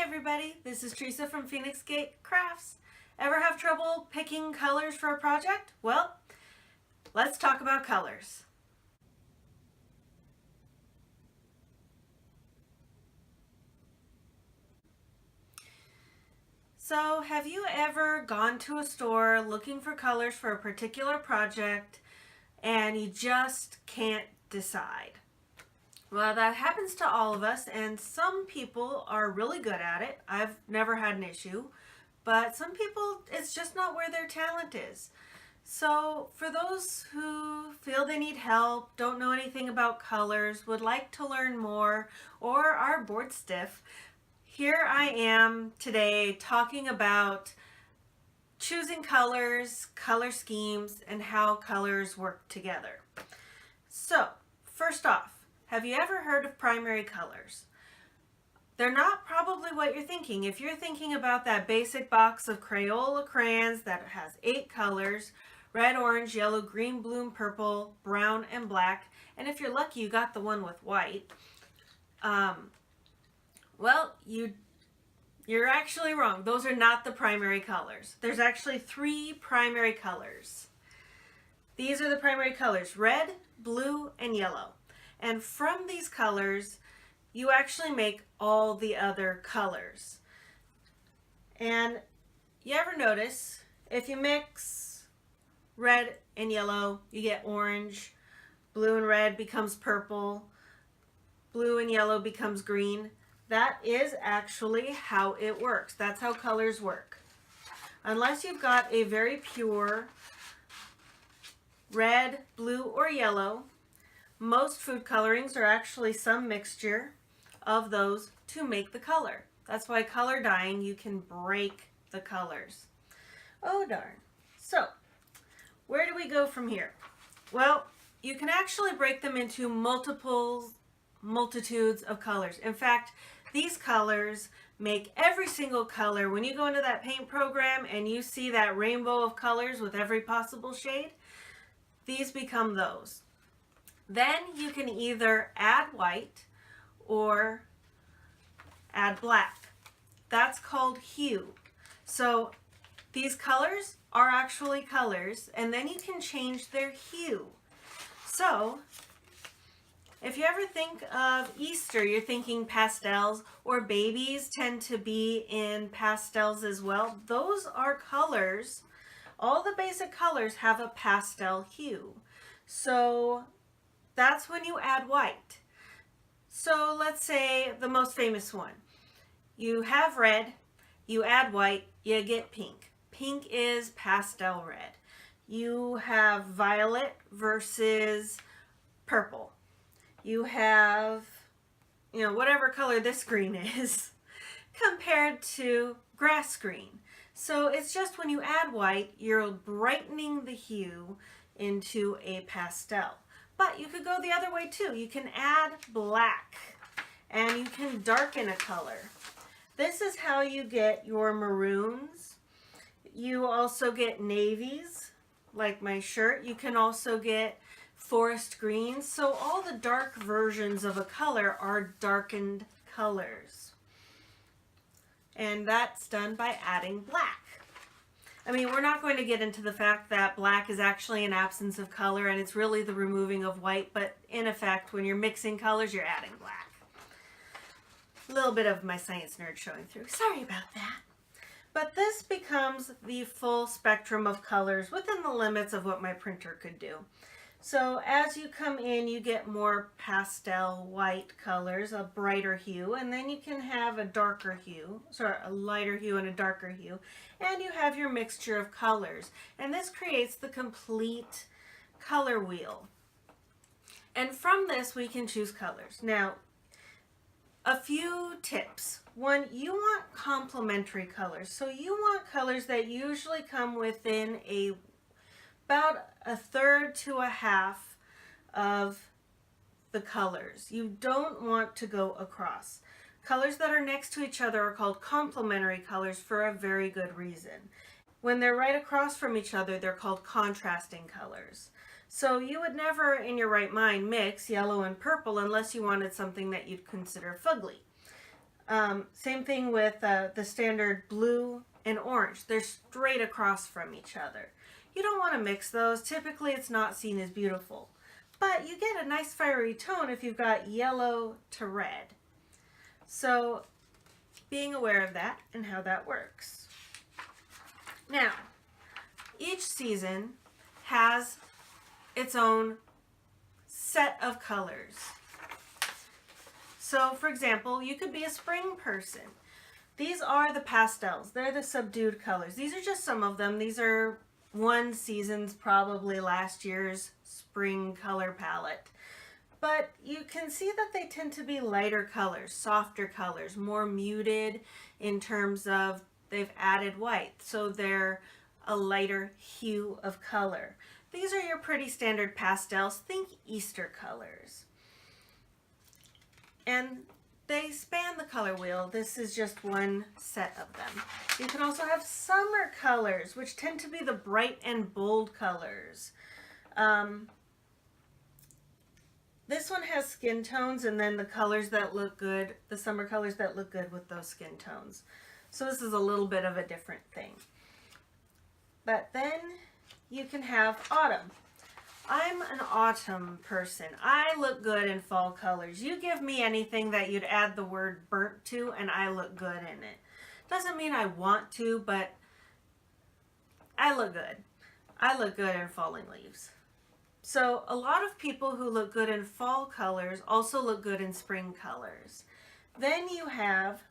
everybody, this is Teresa from Phoenix Gate Crafts. Ever have trouble picking colors for a project? Well, let's talk about colors. So, have you ever gone to a store looking for colors for a particular project and you just can't decide? Well, that happens to all of us, and some people are really good at it. I've never had an issue, but some people, it's just not where their talent is. So for those who feel they need help, don't know anything about colors, would like to learn more, or are bored stiff, here I am today talking about choosing colors, color schemes, and how colors work together. So first off, have you ever heard of primary colors? They're not probably what you're thinking. If you're thinking about that basic box of Crayola crayons that has 8 colors, red, orange, yellow, green, blue, purple, brown, and black, and if you're lucky you got the one with white, well, you're actually wrong. Those are not the primary colors. There's actually 3 primary colors. These are the primary colors: red, blue, and yellow. And from these colors, you actually make all the other colors. And you ever notice, if you mix red and yellow, you get orange, blue and red becomes purple, blue and yellow becomes green. That is actually how it works. That's how colors work. Unless you've got a very pure red, blue, or yellow, most food colorings are actually some mixture of those to make the color. That's why color dyeing, you can break the colors. Oh darn. So, where do we go from here? Well, you can actually break them into multitudes of colors. In fact, these colors make every single color. When you go into that paint program and you see that rainbow of colors with every possible shade, these become those. Then you can either add white or add black. That's called hue. So these colors are actually colors, and then you can change their hue. So if you ever think of Easter, you're thinking pastels, or babies tend to be in pastels as well. Those are colors. All the basic colors have a pastel hue. So that's when you add white. So let's say the most famous one. You have red, you add white, you get pink. Pink is pastel red. You have violet versus purple. You have, whatever color this green is compared to grass green. So it's just when you add white, you're brightening the hue into a pastel. But you could go the other way too. You can add black and you can darken a color. This is how you get your maroons. You also get navies, like my shirt. You can also get forest greens. So all the dark versions of a color are darkened colors. And that's done by adding black. I mean, we're not going to get into the fact that black is actually an absence of color and it's really the removing of white, but in effect, when you're mixing colors, you're adding black. A little bit of my science nerd showing through. Sorry about that. But this becomes the full spectrum of colors within the limits of what my printer could do. So as you come in, you get more pastel white colors, a brighter hue, and then you can have a darker hue, a lighter hue and a darker hue, and you have your mixture of colors. And this creates the complete color wheel. And from this, we can choose colors. Now, a few tips. One, you want complementary colors. So you want colors that usually come within about a third to a half of the colors. You don't want to go across. Colors that are next to each other are called complementary colors for a very good reason. When they're right across from each other, they're called contrasting colors. So you would never in your right mind mix yellow and purple unless you wanted something that you'd consider fugly. Same thing with the standard blue and orange. They're straight across from each other. You don't want to mix those. Typically it's not seen as beautiful. But you get a nice fiery tone if you've got yellow to red. So being aware of that and how that works. Now, each season has its own set of colors. So for example, you could be a spring person. These are the pastels. They're the subdued colors. These are just some of them. These are one season's, probably last year's spring color palette. But you can see that they tend to be lighter colors, softer colors, more muted in terms of they've added white. So they're a lighter hue of color. These are your pretty standard pastels. Think Easter colors. And they span the color wheel. This is just one set of them. You can also have summer colors, which tend to be the bright and bold colors. This one has skin tones and then the colors that look good, the summer colors that look good with those skin tones. So this is a little bit of a different thing. But then you can have autumn. I'm an autumn person. I look good in fall colors. You give me anything that you'd add the word burnt to and I look good in it. Doesn't mean I want to, but I look good. I look good in falling leaves. So a lot of people who look good in fall colors also look good in spring colors. Then you have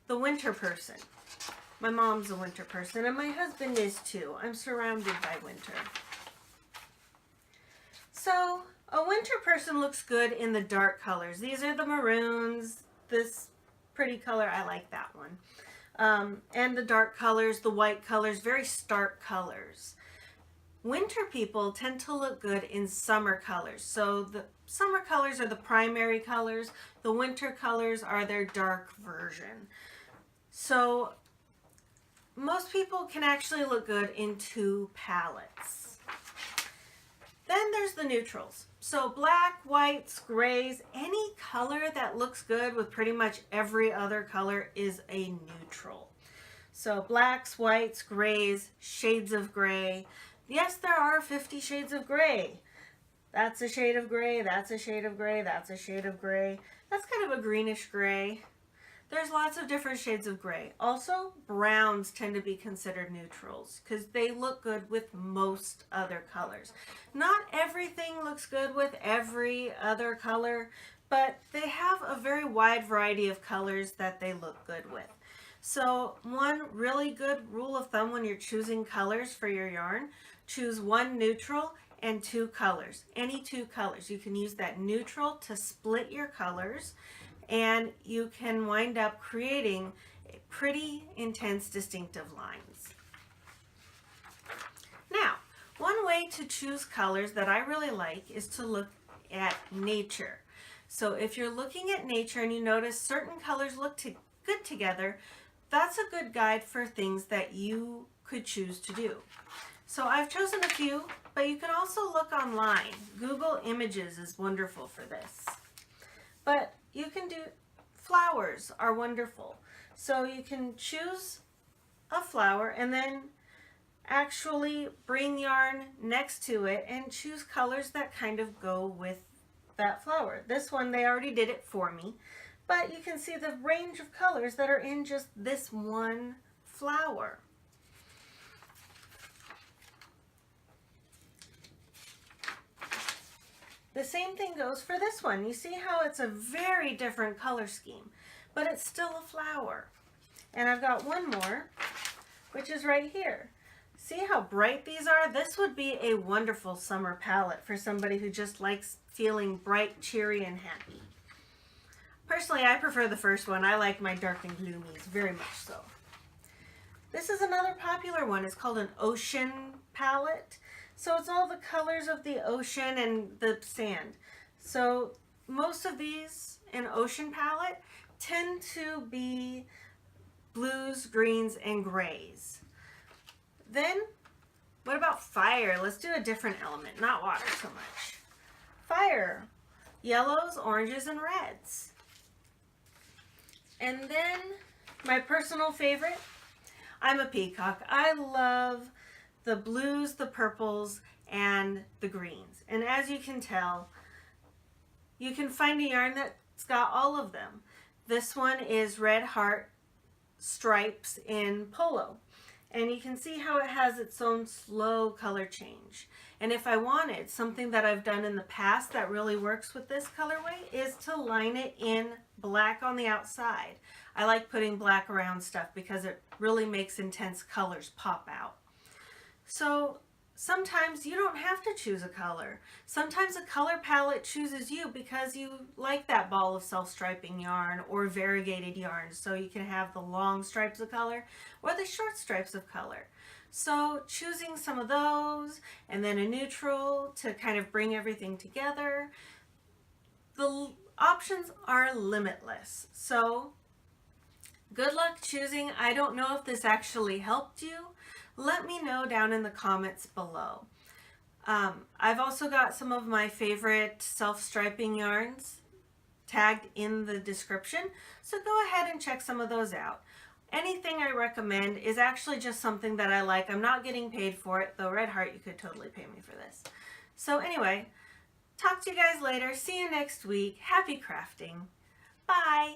the winter person. My mom's a winter person and my husband is too. I'm surrounded by winter. So a winter person looks good in the dark colors. These are the maroons, this pretty color, I like that one. And the dark colors, the white colors, very stark colors. Winter people tend to look good in summer colors. So the summer colors are the primary colors. The winter colors are their dark version. So most people can actually look good in two palettes. Then there's the neutrals. So black, whites, grays, any color that looks good with pretty much every other color is a neutral. So blacks, whites, grays, shades of gray. Yes, there are 50 shades of gray. That's a shade of gray, that's a shade of gray, that's a shade of gray. That's kind of a greenish gray. There's lots of different shades of gray. Also, browns tend to be considered neutrals because they look good with most other colors. Not everything looks good with every other color, but they have a very wide variety of colors that they look good with. So one really good rule of thumb when you're choosing colors for your yarn, choose one neutral and two colors. Any two colors. You can use that neutral to split your colors, and you can wind up creating pretty intense distinctive lines. Now, one way to choose colors that I really like is to look at nature. So if you're looking at nature and you notice certain colors look good together, that's a good guide for things that you could choose to do. So I've chosen a few, but you can also look online. Google Images is wonderful for this. But you can do, flowers are wonderful. So you can choose a flower and then actually bring yarn next to it and choose colors that kind of go with that flower. This one, they already did it for me, but you can see the range of colors that are in just this one flower. The same thing goes for this one. You see how it's a very different color scheme, but it's still a flower. And I've got one more, which is right here. See how bright these are? This would be a wonderful summer palette for somebody who just likes feeling bright, cheery, and happy. Personally, I prefer the first one. I like my dark and gloomies very much so. This is another popular one. It's called an ocean palette. So it's all the colors of the ocean and the sand. So most of these in ocean palette tend to be blues, greens, and grays. Then, what about fire? Let's do a different element, not water so much. Fire, yellows, oranges, and reds. And then my personal favorite, I'm a peacock. I love the blues, the purples, and the greens. And as you can tell, you can find a yarn that's got all of them. This one is red heart stripes in Polo. And you can see how it has its own slow color change. And if I wanted, something that I've done in the past that really works with this colorway is to line it in black on the outside. I like putting black around stuff because it really makes intense colors pop out. So sometimes you don't have to choose a color. Sometimes a color palette chooses you because you like that ball of self-striping yarn or variegated yarn, so you can have the long stripes of color or the short stripes of color. So choosing some of those and then a neutral to kind of bring everything together. The options are limitless. So good luck choosing. I don't know if this actually helped you. Let me know down in the comments below. I've also got some of my favorite self-striping yarns tagged in the description, so go ahead and check some of those out. Anything I recommend is actually just something that I like. I'm not getting paid for it, though Red Heart, you could totally pay me for this. So anyway, talk to you guys later. See you next week. Happy crafting. Bye.